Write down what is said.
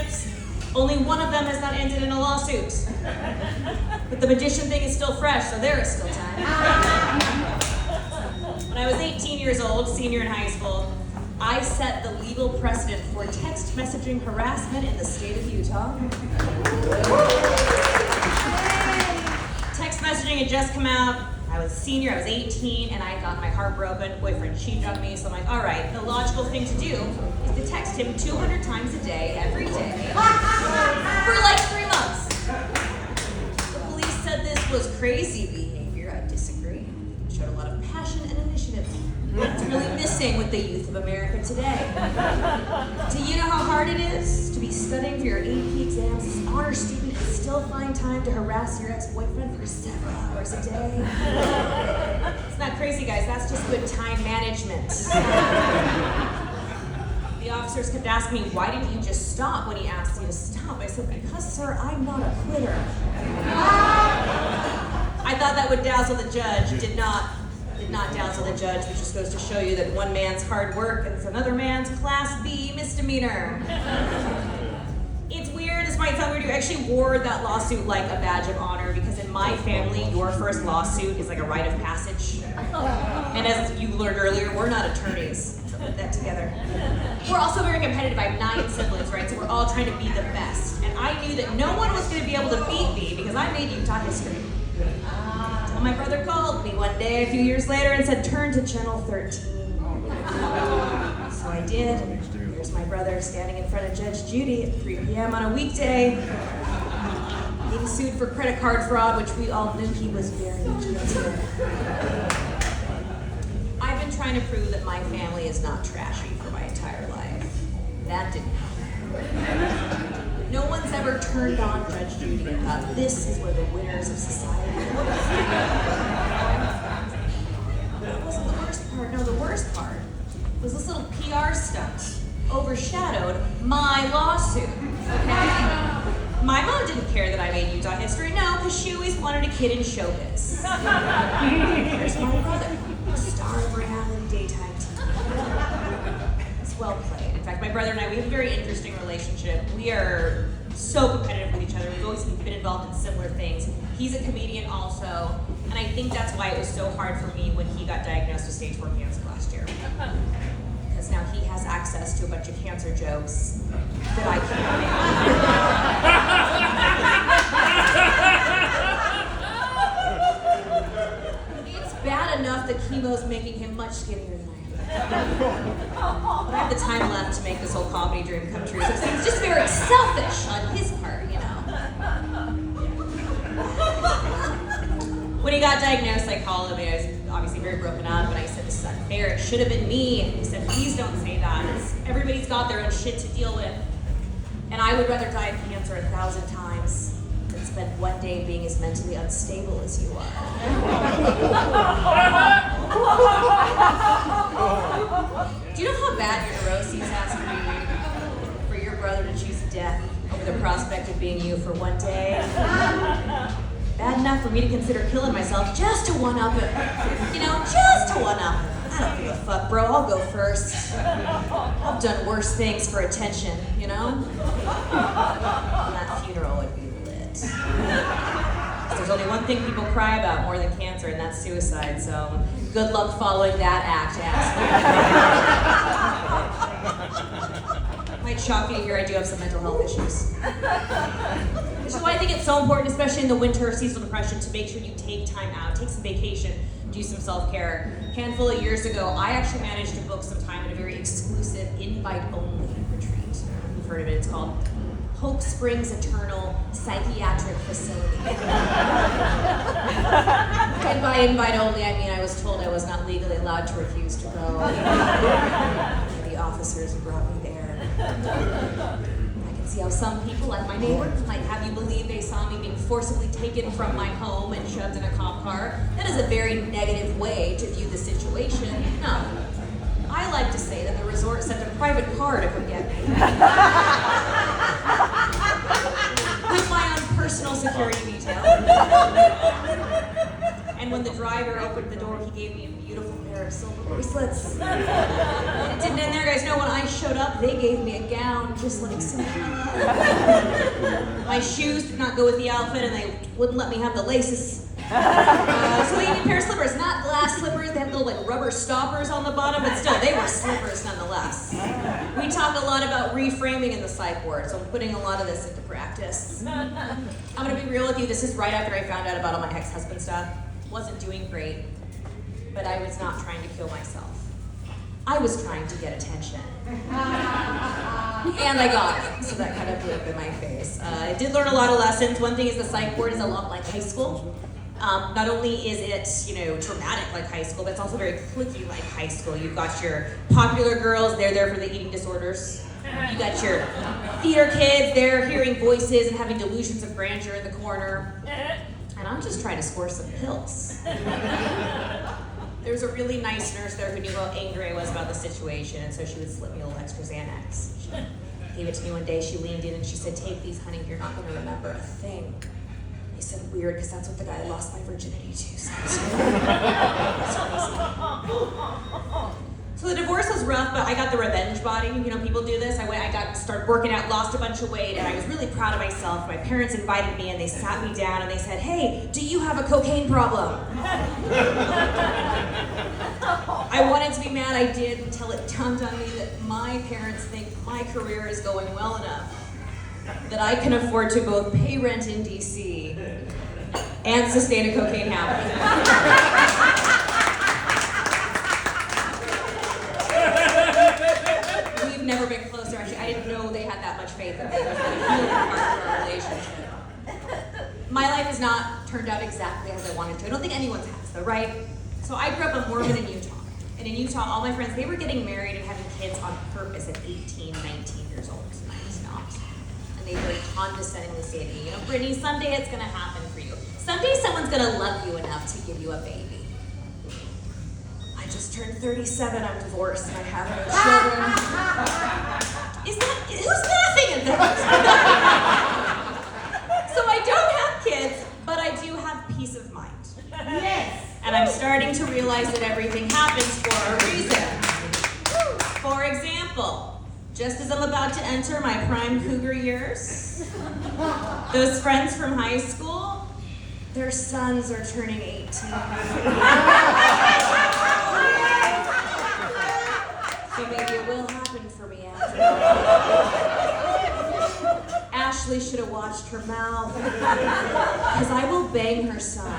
relationships, only one of them has not ended in a lawsuit. But the magician thing is still fresh, so there is still time. When I was 18 years old, senior in high school, I set the legal precedent for text messaging harassment in the state of Utah. Text messaging had just come out. I was a senior, I was 18, and I had gotten my heart broken. Boyfriend cheated on me, so I'm like, all right, the logical thing to do is to text him 200 times a day, every day, for like 3 months. The police said this was crazy behavior. I disagree. It showed a lot of passion and initiative. It's really missing with the youth of America today. Do you know how hard it is to be studying for your AP exams as an honor student and still find time to harass your ex-boyfriend for several hours a day? It's not crazy, guys. That's just good time management. The officers kept asking me, why didn't you just stop when he asked me to stop? I said, because, sir, I'm not a quitter. I thought that would dazzle the judge. It did not dazzle the judge, which just goes to show you that one man's hard work is another man's Class B misdemeanor. It's weird, this might sound weird, you actually wore that lawsuit like a badge of honor, because in my family, your first lawsuit is like a rite of passage. And as you learned earlier, we're not attorneys, so put that together. We're also very competitive. I have 9 siblings, right? So we're all trying to be the best. And I knew that no one was going to be able to beat me because I made Utah history. My brother called me one day a few years later and said, turn to channel 13. So I did. Here's my brother standing in front of Judge Judy at 3 p.m. on a weekday, being sued for credit card fraud, which we all knew he was very guilty of. I've been trying to prove that my family is not trashy for my entire life. That didn't happen. No one's ever turned on Judge Judy and thought, this is where the winners of society are. That wasn't the worst part. No, the worst part was this little PR stunt overshadowed my lawsuit, okay? My mom didn't care that I made Utah history, no, because she always wanted a kid in showbiz. Here's my brother, star of reality daytime TV. It's well played. In fact, my brother and I, we have a very interesting relationship. We are so competitive with each other. We've always been involved in similar things. He's a comedian also, and I think that's why it was so hard for me when he got diagnosed with stage 4 cancer last year. Because now he has access to a bunch of cancer jokes that I can't make. It's bad enough that chemo's making him much skinnier than I am. But I have the time left to make this whole comedy dream come true, so it seems just very selfish on his part, you know. When he got diagnosed, I called him, and I was obviously very broken up, and I said, this is unfair, it should have been me. And he said, please don't say that. Everybody's got their own shit to deal with. And I would rather die of cancer 1,000 times than spend one day being as mentally unstable as you are. Do you know how bad your neuroses has to be for your brother to choose death over the prospect of being you for one day? Bad enough for me to consider killing myself just to one-up him. You know, just to one-up him. I don't give a fuck, bro. I'll go first. I've done worse things for attention, you know? And that funeral would be lit. There's only one thing people cry about more than cancer, and that's suicide, so good luck following that act, ass. Might shock you to hear I do have some mental health issues. Which is why I think it's so important, especially in the winter of seasonal depression, to make sure you take time out, take some vacation, do some self-care. A handful of years ago, I actually managed to book some time at a very exclusive, invite-only retreat. You've heard of it, it's called Hope Springs Eternal Psychiatric Facility. And by invite only, I mean I was told I was not legally allowed to refuse to go. The officers who brought me there. I can see how some people, like my neighbor, might have you believe they saw me being forcibly taken from my home and shoved in a cop car. That is a very negative way to view the situation. No. I like to say that the resort sent a private car to come get me. With my own personal security detail. And when the driver opened the door, he gave me a beautiful pair of silver bracelets. It didn't end there, guys. No, when I showed up, they gave me a gown just like Cinderella. My shoes did not go with the outfit, and they wouldn't let me have the laces. So they gave me a pair of slippers, not glass slippers. They had little like rubber stoppers on the bottom, but still, they were slippers nonetheless. We talk a lot about reframing in the psych ward, so I'm putting a lot of this into practice. I'm gonna be real with you. This is right after I found out about all my ex-husband stuff. Wasn't doing great, but I was not trying to kill myself. I was trying to get attention. And I got it, so that kind of blew up in my face. I did learn a lot of lessons. One thing is the psych ward is a lot like high school. Not only is it, traumatic like high school, but it's also very cliquey like high school. You've got your popular girls, they're there for the eating disorders. You got your theater kids, they're hearing voices and having delusions of grandeur in the corner. And I'm just trying to score some pills. There was a really nice nurse there who knew how angry I was about the situation, and so she would slip me a little extra Xanax. She gave it to me one day, she leaned in and she said, "Take these, honey, you're not gonna remember a thing." I said, "Weird, because that's what the guy I lost my virginity to said." So the divorce was rough, but I got the revenge body. People do this. I started working out, lost a bunch of weight, and I was really proud of myself. My parents invited me, and they sat me down, and they said, "Hey, do you have a cocaine problem?" I wanted to be mad, I did, until it dawned on me that my parents think my career is going well enough that I can afford to both pay rent in DC and sustain a cocaine habit. We've never been closer. Actually, I didn't know they had that much faith in me. It was a really part of our relationship. My life has not turned out exactly as I wanted to. I don't think anyone's has, though, right? So I grew up a Mormon in Utah. And in Utah, all my friends, they were getting married and having kids on purpose at 18, 19 years old. And I was not. And they very condescendingly say to me, "Brittany, someday it's gonna happen for you. Someday someone's gonna love you enough to give you a baby." I just turned 37, I'm divorced, and I have no children. Who's laughing at that? So I don't have kids, but I do have peace of mind. Yes. And I'm starting to realize that everything happens for a reason. For example, just as I'm about to enter my prime cougar years, those friends from high school, their sons are turning 18. So maybe it will happen for me after all. Ashley should have watched her mouth, because I will bang her son.